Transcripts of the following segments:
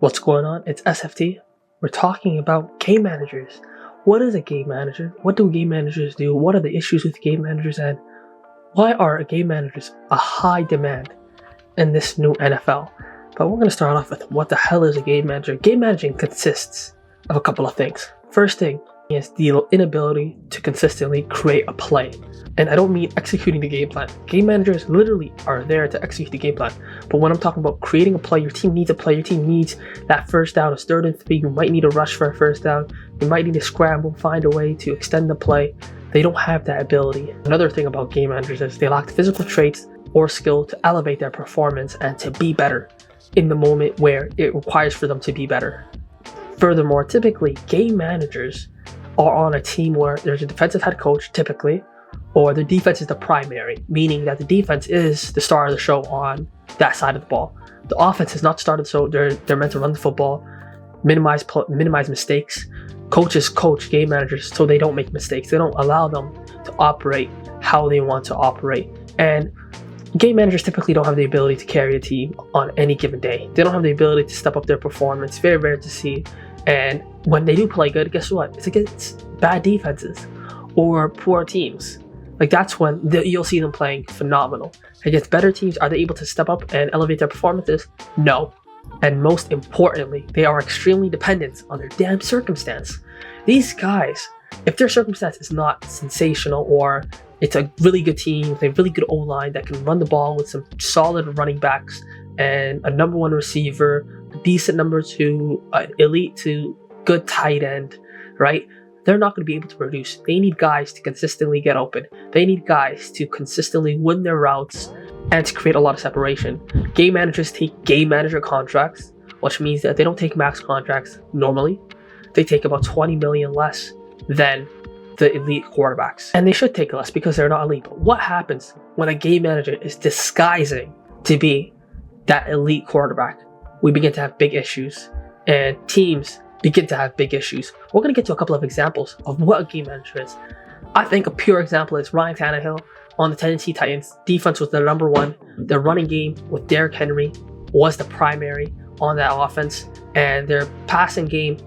What's going on? It's SFT. We're talking about game managers. What is a game manager? What do game managers do? What are the issues with game managers? And why are game managers a high demand in this new NFL? But we're going to start off with what the hell is a game manager? Game managing consists of a couple of things. First thing is the inability to consistently create a play. And I don't mean executing the game plan. Game managers literally are there to execute the game plan. But when I'm talking about creating a play, your team needs a play. Your team needs that first down. It's 3rd and 3. You might need a rush for a first down. You might need to scramble, find a way to extend the play. They don't have that ability. Another thing about game managers is they lack physical traits or skill to elevate their performance and to be better in the moment where it requires for them to be better. Furthermore, typically, game managers are on a team where there's a defensive head coach, typically, or the defense is the primary, meaning that the defense is the star of the show on that side of the ball. The offense is not started, so they're meant to run the football, minimize mistakes. Coaches coach game managers so they don't make mistakes. They don't allow them to operate how they want to operate. And game managers typically don't have the ability to carry a team on any given day. They don't have the ability to step up their performance. Very rare to see. And when they do play good, guess what? It's against bad defenses or poor teams. Like that's when you'll see them playing phenomenal. Against better teams, are they able to step up and elevate their performances? No. And most importantly, they are extremely dependent on their damn circumstance. These guys, if their circumstance is not sensational or it's a really good team with a really good O-line that can run the ball with some solid running backs and a number 1 receiver, a decent number 2, an elite to good tight end, right? They're not going to be able to produce. They need guys to consistently get open. They need guys to consistently win their routes and to create a lot of separation. Game managers take game manager contracts, which means that they don't take max contracts normally. They take about 20 million less than the elite quarterbacks. And they should take less because they're not elite. But what happens when a game manager is disguising to be that elite quarterback? We begin to have big issues, and teams begin to have big issues. We're going to get to a couple of examples of what a game manager is. I think a pure example is Ryan Tannehill on the Tennessee Titans. Defense was their number 1. Their running game with Derrick Henry was the primary on that offense, and their passing game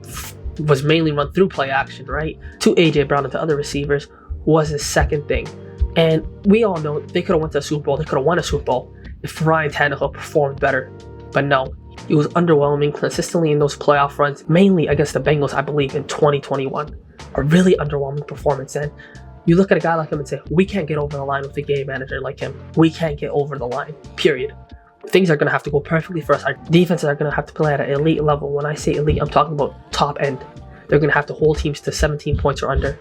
was mainly run through play action, right? To AJ Brown and to other receivers was the second thing. And we all know they could have went to a Super Bowl. They could have won a Super Bowl if Ryan Tannehill performed better. But no, it was underwhelming consistently in those playoff runs, mainly against the Bengals, I believe, in 2021. A really underwhelming performance. And you look at a guy like him and say, we can't get over the line with a game manager like him. We can't get over the line, period. Things are going to have to go perfectly for us. Our defenses are going to have to play at an elite level. When I say elite, I'm talking about top end. They're going to have to hold teams to 17 points or under,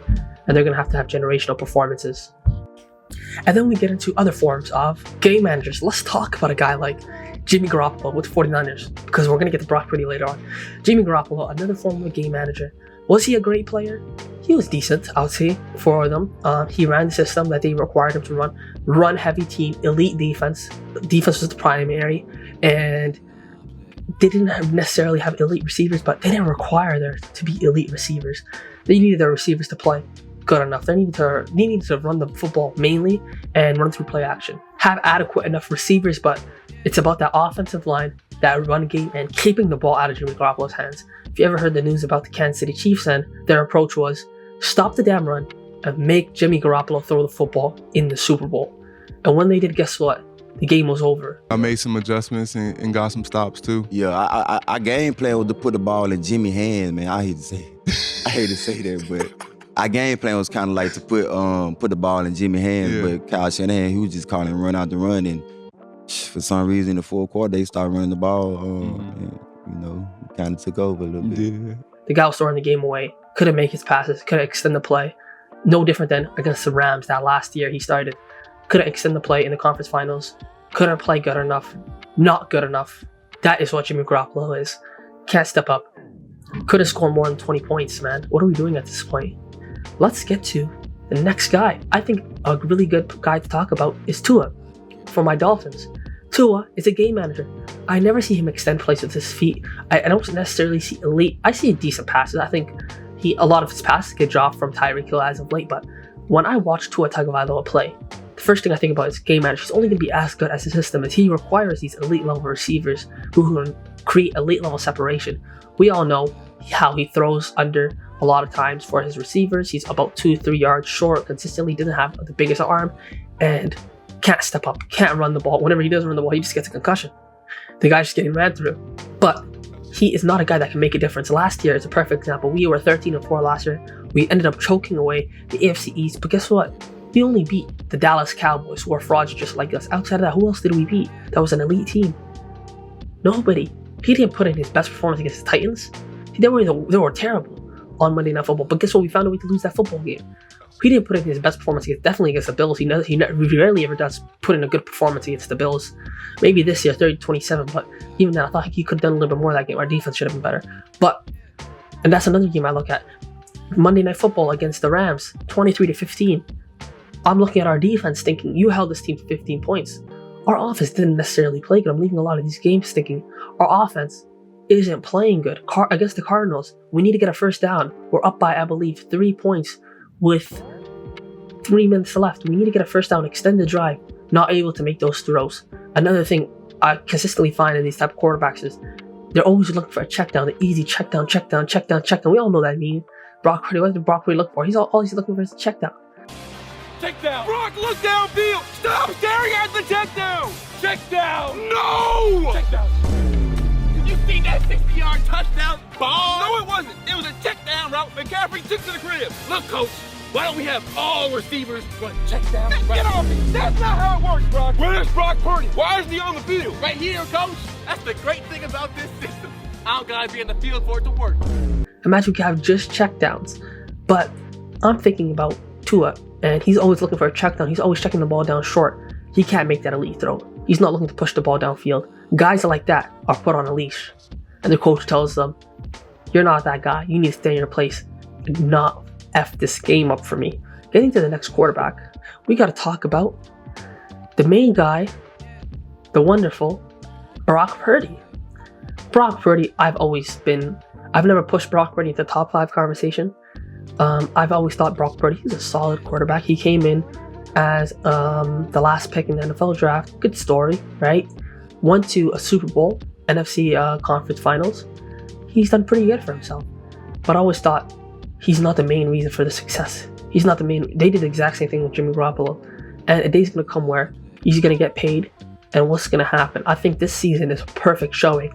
and they're going to have generational performances. And then we get into other forms of game managers. Let's talk about a guy like Jimmy Garoppolo with the 49ers, because we're going to get to Brock Purdy later on. Jimmy Garoppolo, another form of a game manager. Was he a great player? He was decent, I would say, for them. He ran the system that they required him to run. Run-heavy team, elite defense. Defense was the primary, and they didn't necessarily have elite receivers, but they didn't require there to be elite receivers. They needed their receivers to play good enough. They needed to run the football mainly and run through play action. Have adequate enough receivers, but it's about that offensive line, that run game, and keeping the ball out of Jimmy Garoppolo's hands. If you ever heard the news about the Kansas City Chiefs, and their approach was stop the damn run and make Jimmy Garoppolo throw the football in the Super Bowl. And when they did, guess what? The game was over. I made some adjustments and got some stops too. Yeah, I game plan was to put the ball in Jimmy's hands, man. I hate to say that, but our game plan was kind of like to put the ball in Jimmy's hands. Yeah. But Kyle Shanahan, he was just calling run out the run, and for some reason in the fourth quarter they started running the ball. And, kind of took over a little bit. Yeah. The guy was throwing the game away. Couldn't make his passes. Couldn't extend the play. No different than against the Rams that last year he started. Couldn't extend the play in the conference finals. Couldn't play good enough. Not good enough. That is what Jimmy Garoppolo is. Can't step up. Couldn't score more than 20 points, man. What are we doing at this point? Let's get to the next guy. I think a really good guy to talk about is Tua for my Dolphins. Tua is a game manager. I never see him extend plays with his feet. I don't necessarily see elite. I see decent passes. I think a lot of his passes get dropped from Tyreek Hill as of late, but when I watch Tua Tagovialia play, the first thing I think about is game manager. He's only going to be as good as his system is. He requires these elite level receivers who can create elite level separation. We all know how he throws under a lot of times for his receivers. He's about 2-3 yards short consistently, doesn't have the biggest arm, and can't step up, can't run the ball. Whenever he does run the ball, he just gets a concussion. The guy's just getting ran through. But he is not a guy that can make a difference. Last year is a perfect example. We were 13-4 last year. We ended up choking away the AFC East, but guess what? We only beat the Dallas Cowboys, who are frauds just like us. Outside of that, who else did we beat? That was an elite team. Nobody. He didn't put in his best performance against the Titans. They were terrible on Monday Night Football, but guess what? We found a way to lose that football game. He didn't put in his best performance definitely against the Bills. He rarely ever does put in a good performance against the Bills. Maybe this year, 30-27, but even then, I thought he could have done a little bit more that game. Our defense should have been better. And that's another game I look at. Monday Night Football against the Rams, 23-15. I'm looking at our defense thinking, you held this team to 15 points. Our offense didn't necessarily play good. I'm leaving a lot of these games thinking, our offense isn't playing good. Against the Cardinals, we need to get a first down. We're up by, I believe, 3 points with 3 minutes left. We need to get a first down, extend the drive, not able to make those throws. Another thing I consistently find in these type of quarterbacks is they're always looking for a check down, the easy check down. We all know that meme. Brock Purdy, what did Brock Purdy look for? All he's looking for is a check down. Check down. Brock, look downfield. Stop staring at the check down. Check down. No. Check down. Did you see that 60-yard touchdown ball? No, it wasn't. It was a check down route. McCaffrey took to the crib. Look, coach. Why don't we have all receivers run check down? Get off me. That's not how it works, Brock. Where's Brock Purdy? Why isn't he on the field? Right here, coach. That's the great thing about this system. I don't gotta be in the field for it to work. Imagine we could have just check downs. But I'm thinking about Tua, and he's always looking for a check down. He's always checking the ball down short. He can't make that elite throw. He's not looking to push the ball downfield. Guys like that are put on a leash. And the coach tells them, you're not that guy. You need to stay in your place and not F this game up for me. Getting to the next quarterback, we got to talk about the main guy, the wonderful Brock Purdy. Brock Purdy, I've never pushed Brock Purdy into the top 5 conversation. I've always thought Brock Purdy is a solid quarterback. He came in as the last pick in the NFL draft. Good story, right? Went to a Super Bowl, NFC conference finals. He's done pretty good for himself. But I always thought he's not the main reason for the success. He's not the main. They did the exact same thing with Jimmy Garoppolo. And a day's going to come where he's going to get paid. And what's going to happen? I think this season is a perfect showing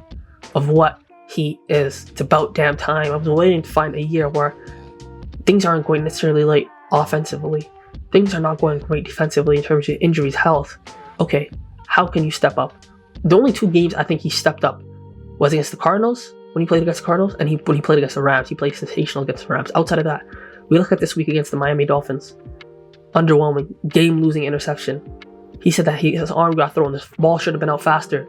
of what he is. It's about damn time. I was waiting to find a year where things aren't going necessarily late offensively. Things are not going great defensively in terms of injuries, health. Okay, how can you step up? The only 2 games I think he stepped up was against the Cardinals, when he played against the Cardinals, and when he played against the Rams. He played sensational against the Rams. Outside of that, we look at this week against the Miami Dolphins. Underwhelming, game-losing interception. He said that his arm got thrown. The ball should have been out faster.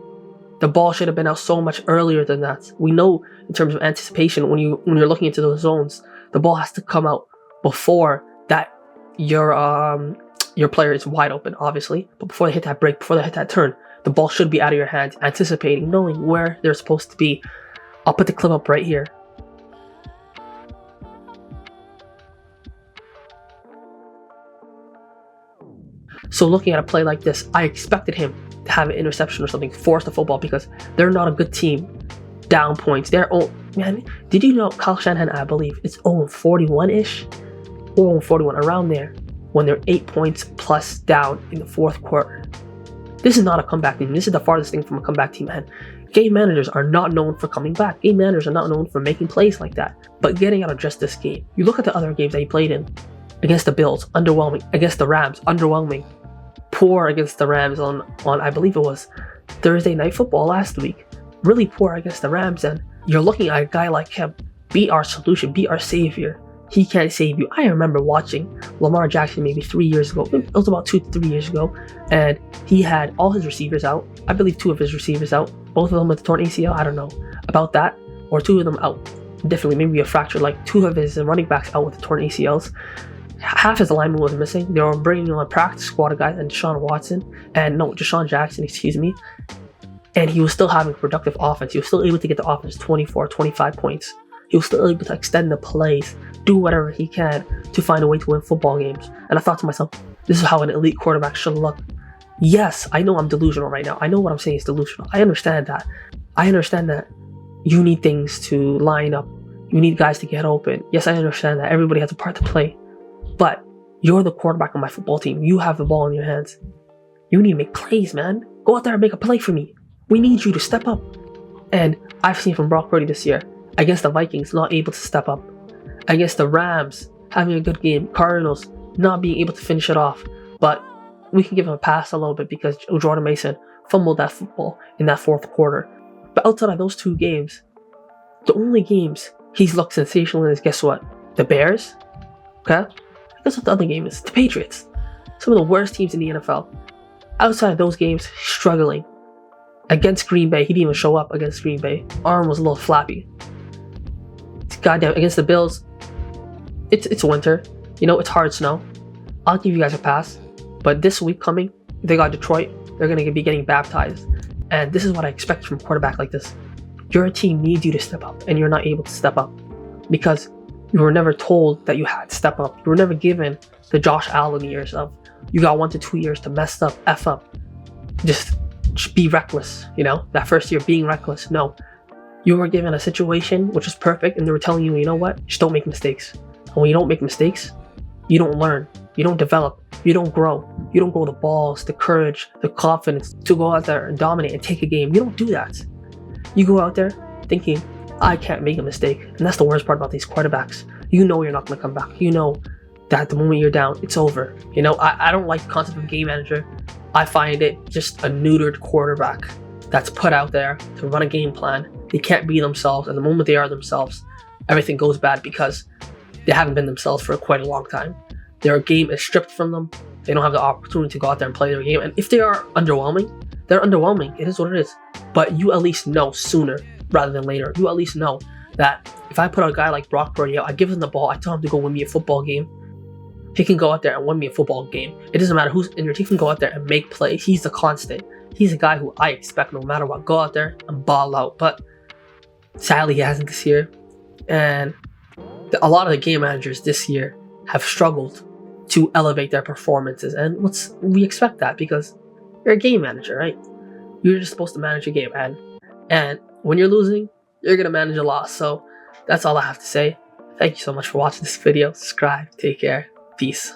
The ball should have been out so much earlier than that. We know in terms of anticipation, when you're looking into those zones, the ball has to come out before that your player is wide open, obviously. But before they hit that break, before they hit that turn, the ball should be out of your hands, anticipating, knowing where they're supposed to be. I'll put the clip up right here. So looking at a play like this, I expected him to have an interception or something, force the football, because they're not a good team. Down points. Man, did you know Kyle Shanahan, I believe, it's 0-41-ish? 0-41, around there, when they're 8 points plus down in the 4th quarter. This is not a comeback team. This is the farthest thing from a comeback team, man. Game managers are not known for coming back. Game managers are not known for making plays like that. But getting out of just this game, you look at the other games that he played in. Against the Bills, underwhelming. Against the Rams, underwhelming. Poor against the Rams on I believe it was Thursday Night Football last week. Really poor against the Rams, and you're looking at a guy like him. Be our solution, be our savior. He can't save you. I remember watching Lamar Jackson maybe 3 years ago. It was about 2 to 3 years ago, and he had all his receivers out. I believe 2 of his receivers out. Both of them with the torn ACL. I don't know about that, or 2 of them out. Definitely, maybe a fracture. Like 2 of his running backs out with the torn ACLs. Half his alignment was missing. They were bringing on practice squad guys and Deshaun Jackson, excuse me. And he was still having productive offense. He was still able to get the offense 24, 25 points. He was still able to extend the plays, do whatever he can to find a way to win football games. And I thought to myself, this is how an elite quarterback should look. Yes, I know I'm delusional right now. I know what I'm saying is delusional. I understand that. you need things to line up. You need guys to get open. Yes, I understand that everybody has a part to play, but you're the quarterback of my football team. You have the ball in your hands. You need to make plays, man. Go out there and make a play for me. We need you to step up. And I've seen from Brock Purdy this year, against the Vikings, not able to step up. Against the Rams, having a good game. Cardinals, not being able to finish it off. But we can give him a pass a little bit because Jordan Mason fumbled that football in that fourth quarter. But outside of those 2 games, the only games he's looked sensational in is, guess what? The Bears. Okay? Guess what the other game is? The Patriots. Some of the worst teams in the NFL. Outside of those games, struggling. Against Green Bay, he didn't even show up against Green Bay. Arm was a little flappy. Goddamn, against the Bills, it's winter. You know, it's hard snow. I'll give you guys a pass. But this week coming, they got Detroit. They're going to be getting baptized. And this is what I expect from a quarterback like this. Your team needs you to step up, and you're not able to step up. Because you were never told that you had to step up. You were never given the Josh Allen years of, you got 1 to 2 years to mess up, F up. Just be reckless, you know? That first year being reckless. No. You were given a situation which was perfect, and they were telling you, you know what? Just don't make mistakes. And when you don't make mistakes, you don't learn. You don't develop. You don't grow. You don't grow the balls, the courage, the confidence to go out there and dominate and take a game. You don't do that. You go out there thinking, I can't make a mistake. And that's the worst part about these quarterbacks. You know you're not going to come back. You know that the moment you're down, it's over. You know, I don't like the concept of game manager. I find it just a neutered quarterback that's put out there to run a game plan. They can't be themselves, and the moment they are themselves, everything goes bad because they haven't been themselves for quite a long time. Their game is stripped from them. They don't have the opportunity to go out there and play their game. And if they are underwhelming, they're underwhelming. It is what it is. But you at least know sooner rather than later. You at least know that if I put a guy like Brock Purdy out, I give him the ball, I tell him to go win me a football game. He can go out there and win me a football game. It doesn't matter who's injured. He can go out there and make plays. He's the constant. He's a guy who I expect, no matter what, go out there and ball out. But sadly, he hasn't this year. And a lot of the game managers this year have struggled to elevate their performances. And we expect that because you're a game manager, right? You're just supposed to manage a game. And when you're losing, you're going to manage a loss. So that's all I have to say. Thank you so much for watching this video. Subscribe. Take care. Peace.